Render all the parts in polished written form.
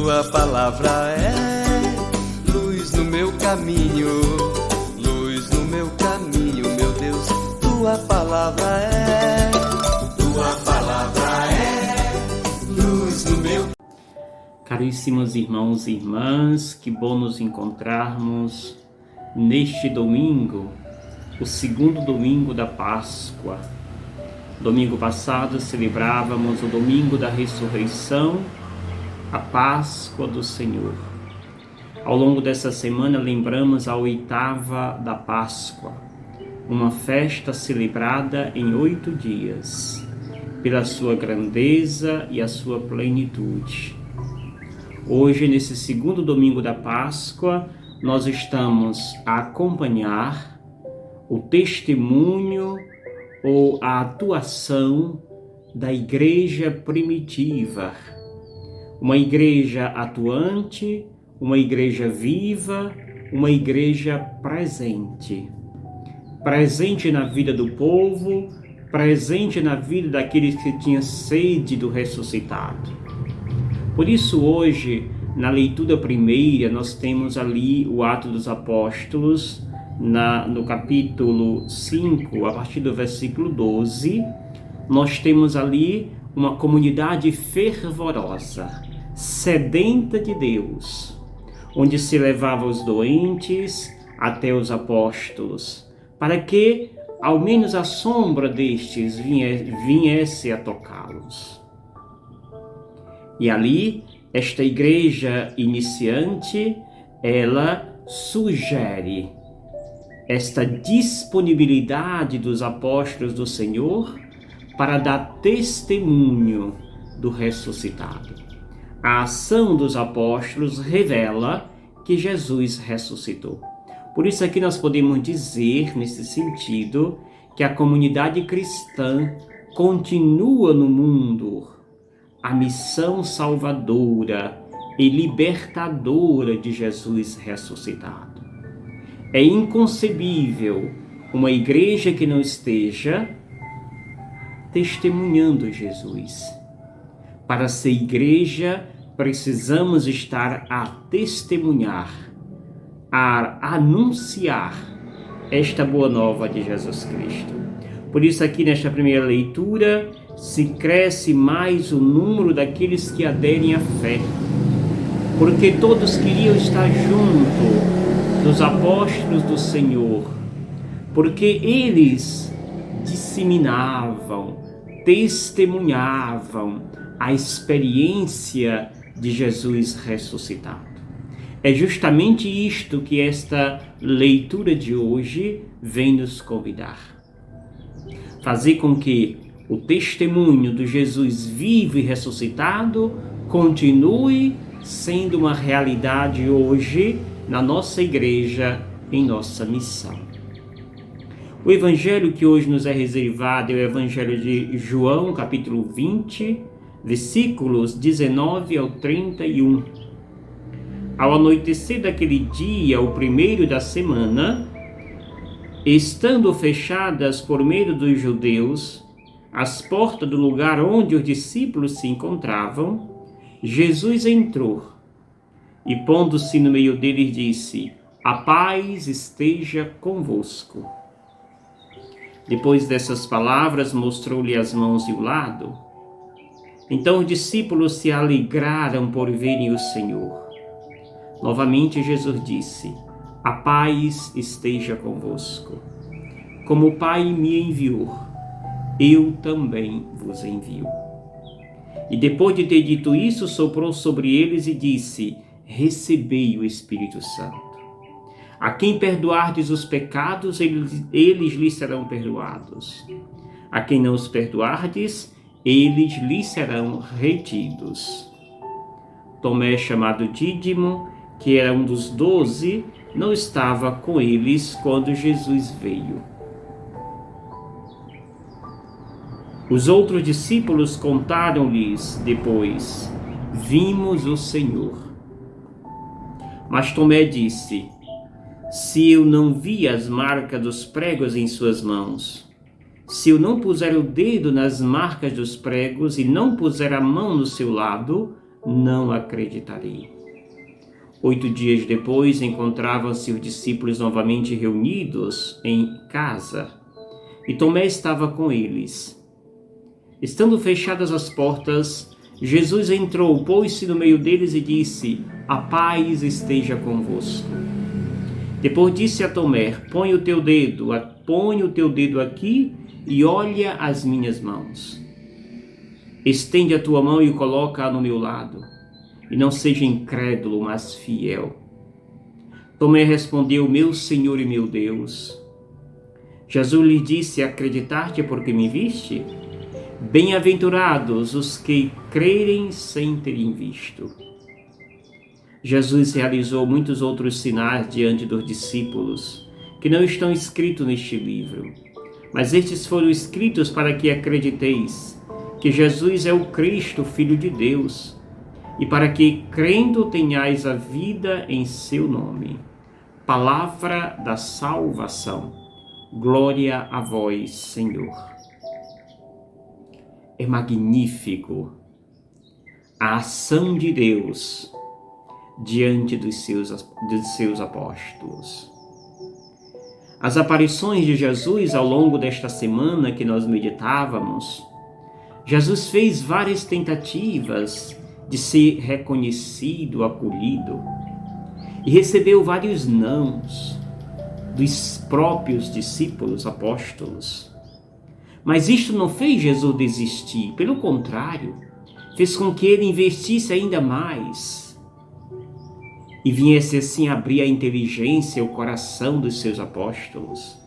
tua palavra é luz no meu caminho, luz no meu caminho, meu Deus. Tua palavra é luz no meu. Caríssimos irmãos e irmãs, que bom nos encontrarmos neste domingo, o segundo domingo da Páscoa. Domingo passado celebrávamos o domingo da ressurreição, a Páscoa do Senhor. Ao longo dessa semana lembramos a oitava da Páscoa, uma festa celebrada em 8 dias, pela sua grandeza e a sua plenitude. Hoje, nesse segundo domingo da Páscoa, nós estamos a acompanhar o testemunho ou a atuação da igreja primitiva. Uma igreja atuante, uma igreja viva, uma igreja presente. Presente na vida do povo, presente na vida daqueles que tinham sede do ressuscitado. Por isso hoje, na leitura primeira, nós temos ali o Atos dos Apóstolos, no capítulo 5, a partir do versículo 12, nós temos ali uma comunidade fervorosa, sedenta de Deus, onde se levava os doentes até os apóstolos, para que ao menos a sombra destes viesse a tocá-los. E ali, esta igreja iniciante, ela sugere esta disponibilidade dos apóstolos do Senhor para dar testemunho do ressuscitado. A ação dos apóstolos revela que Jesus ressuscitou. Por isso aqui nós podemos dizer, nesse sentido, que a comunidade cristã continua no mundo a missão salvadora e libertadora de Jesus ressuscitado. É inconcebível uma igreja que não esteja testemunhando Jesus. Para ser igreja, precisamos estar a testemunhar, a anunciar esta boa nova de Jesus Cristo. Por isso aqui nesta primeira leitura, se cresce mais o número daqueles que aderem à fé, porque todos queriam estar junto dos apóstolos do Senhor, porque eles disseminavam, testemunhavam a experiência de Jesus ressuscitado. É justamente isto que esta leitura de hoje vem nos convidar. Fazer com que o testemunho do Jesus vivo e ressuscitado continue sendo uma realidade hoje na nossa igreja, em nossa missão. O evangelho que hoje nos é reservado é o evangelho de João, capítulo 20, versículos 19 ao 31. Ao anoitecer daquele dia, o primeiro da semana, estando fechadas por medo dos judeus as portas do lugar onde os discípulos se encontravam, Jesus entrou e, pondo-se no meio deles, disse: "A paz esteja convosco." Depois dessas palavras, mostrou-lhe as mãos e o lado. Então os discípulos se alegraram por verem o Senhor. Novamente Jesus disse: "A paz esteja convosco. Como o Pai me enviou, eu também vos envio." E depois de ter dito isso, soprou sobre eles e disse: "Recebei o Espírito Santo. A quem perdoardes os pecados, eles lhes serão perdoados. A quem não os perdoardes, eles lhes serão retidos." Tomé, chamado Dídimo, que era um dos 12, não estava com eles quando Jesus veio. Os outros discípulos contaram-lhes depois: "Vimos o Senhor." Mas Tomé disse: "Se eu não vi as marcas dos pregos em suas mãos, se eu não puser o dedo nas marcas dos pregos e não puser a mão no seu lado, não acreditarei. 8 dias depois, encontravam-se os discípulos novamente reunidos em casa, e Tomé estava com eles. Estando fechadas as portas, Jesus entrou, pôs-se no meio deles e disse: a paz esteja convosco. Depois disse a Tomé: põe o teu dedo aqui e olha as minhas mãos. Estende a tua mão e coloca-a no meu lado, e não seja incrédulo, mas fiel. Tomé respondeu: meu Senhor e meu Deus. Jesus lhe disse: acreditaste porque me viste? Bem-aventurados os que crerem sem terem visto. Jesus realizou muitos outros sinais diante dos discípulos, que não estão escritos neste livro, mas estes foram escritos para que acrediteis que Jesus é o Cristo, Filho de Deus, e para que, crendo, tenhais a vida em seu nome. Palavra da salvação. Glória a vós, Senhor. É magnífico a ação de Deus diante dos seus apóstolos. As aparições de Jesus ao longo desta semana que nós meditávamos, Jesus fez várias tentativas de ser reconhecido, acolhido, e recebeu vários nãos dos próprios discípulos apóstolos. Mas isto não fez Jesus desistir, pelo contrário, fez com que ele investisse ainda mais e viesse assim abrir a inteligência e o coração dos seus apóstolos.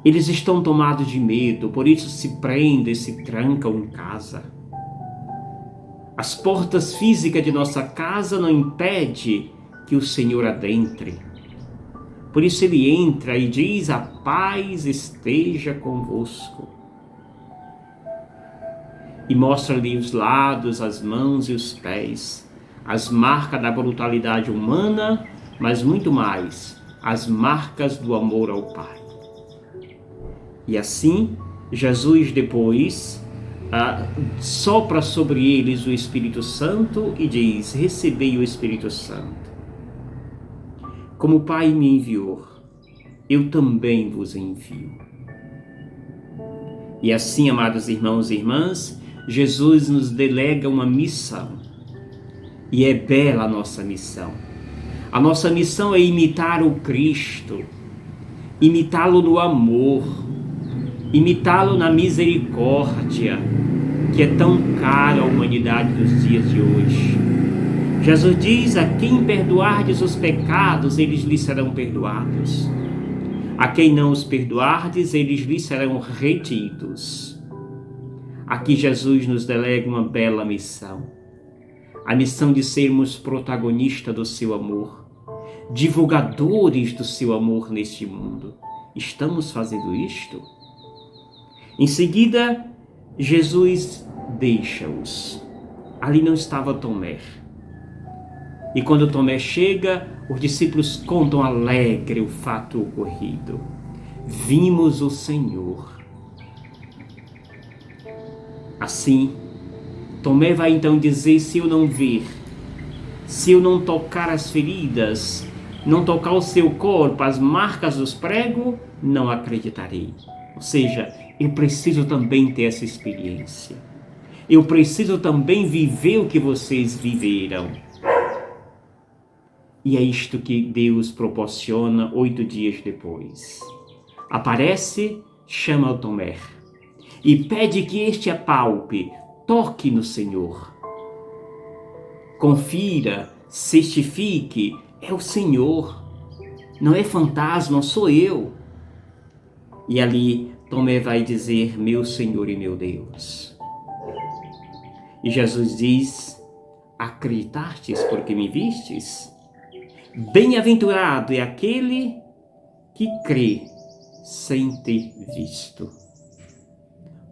Eles estão tomados de medo, por isso se prendem, se trancam em casa. As portas físicas de nossa casa não impedem que o Senhor adentre. Por isso ele entra e diz: a paz esteja convosco. E mostra-lhe os lados, as mãos e os pés, as marcas da brutalidade humana, mas muito mais, as marcas do amor ao Pai. E assim, Jesus depois sopra sobre eles o Espírito Santo e diz: recebei o Espírito Santo. Como o Pai me enviou, eu também vos envio. E assim, amados irmãos e irmãs, Jesus nos delega uma missão. E é bela a nossa missão. A nossa missão é imitar o Cristo, imitá-lo no amor, imitá-lo na misericórdia, que é tão cara à humanidade dos dias de hoje. Jesus diz: a quem perdoardes os pecados, eles lhes serão perdoados. A quem não os perdoardes, eles lhes serão retidos. Aqui Jesus nos delega uma bela missão. A missão de sermos protagonistas do seu amor, divulgadores do seu amor neste mundo. Estamos fazendo isto? Em seguida, Jesus deixa-os. Ali não estava Tomé. E quando Tomé chega, os discípulos contam alegre o fato ocorrido. Vimos o Senhor. Assim, Tomé vai então dizer: se eu não ver, se eu não tocar as feridas, não tocar o seu corpo, as marcas dos pregos, não acreditarei. Ou seja, eu preciso também ter essa experiência. Eu preciso também viver o que vocês viveram. E é isto que Deus proporciona 8 dias depois. Aparece, chama o Tomé e pede que este apalpe, toque no Senhor. Confira, certifique, é o Senhor. Não é fantasma, sou eu. E ali Tomé vai dizer: meu Senhor e meu Deus. E Jesus diz: acreditastes porque me vistes? Bem-aventurado é aquele que crê sem ter visto.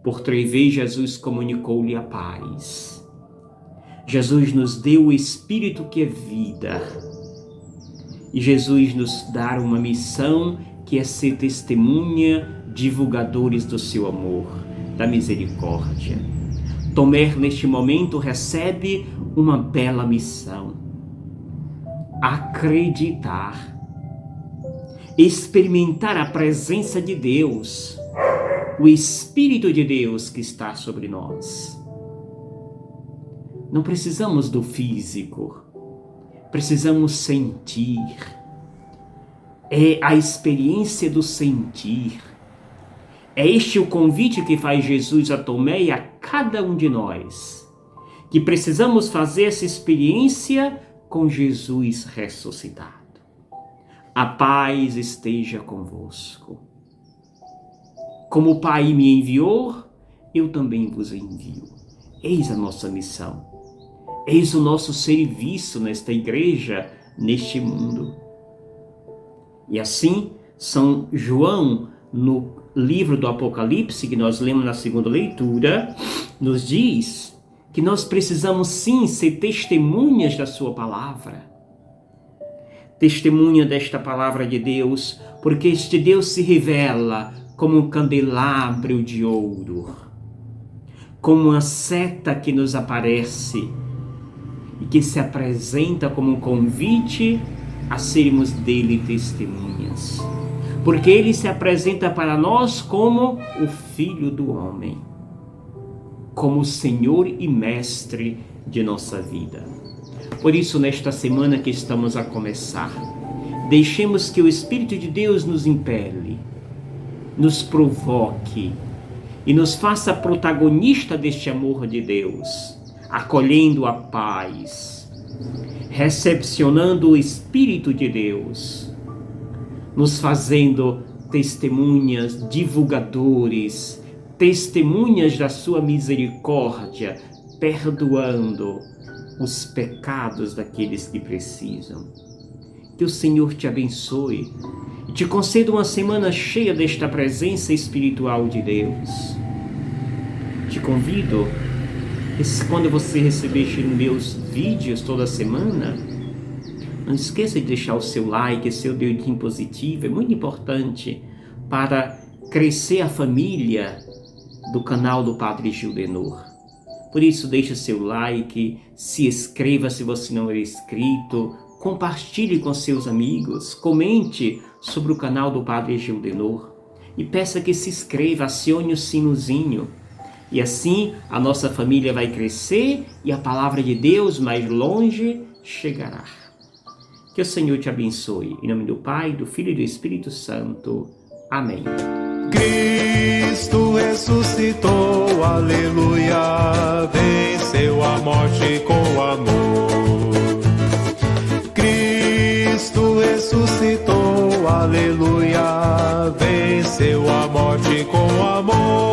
Por 3 vezes Jesus comunicou-lhe a paz. Jesus nos deu o Espírito que é vida. E Jesus nos dá uma missão que é ser testemunha, divulgadores do seu amor, da misericórdia. Tomé, neste momento, recebe uma bela missão: acreditar, experimentar a presença de Deus, o Espírito de Deus que está sobre nós. Não precisamos do físico, precisamos sentir. É a experiência do sentir. É este o convite que faz Jesus a Tomé e a cada um de nós, que precisamos fazer essa experiência com Jesus ressuscitado. A paz esteja convosco. Como o Pai me enviou, eu também vos envio. Eis a nossa missão. Eis o nosso serviço nesta igreja, neste mundo. E assim, São João, no livro do Apocalipse, que nós lemos na segunda leitura, nos diz que nós precisamos sim ser testemunhas da sua palavra. Testemunha desta palavra de Deus, porque este Deus se revela como um candelabro de ouro, como uma seta que nos aparece e que se apresenta como um convite a sermos dele testemunhas. Porque ele se apresenta para nós como o Filho do Homem, como o Senhor e Mestre de nossa vida. Por isso, nesta semana que estamos a começar, deixemos que o Espírito de Deus nos impele, nos provoque e nos faça protagonista deste amor de Deus, acolhendo a paz, recepcionando o Espírito de Deus, nos fazendo testemunhas, divulgadores, testemunhas da sua misericórdia, perdoando os pecados daqueles que precisam. Que o Senhor te abençoe e te conceda uma semana cheia desta presença espiritual de Deus. Te convido, quando você receber meus vídeos toda semana, não esqueça de deixar o seu like, seu dedinho positivo, é muito importante para crescer a família do canal do Padre Gildenor. Por isso, deixe seu like, se inscreva se você não é inscrito, compartilhe com seus amigos, comente sobre o canal do Padre Gildenor e peça que se inscreva, acione o sinozinho. E assim a nossa família vai crescer e a palavra de Deus mais longe chegará. Que o Senhor te abençoe. Em nome do Pai, do Filho e do Espírito Santo. Amém. Cristo ressuscitou, aleluia, venceu a morte com amor. Cristo ressuscitou, aleluia, venceu a morte com amor.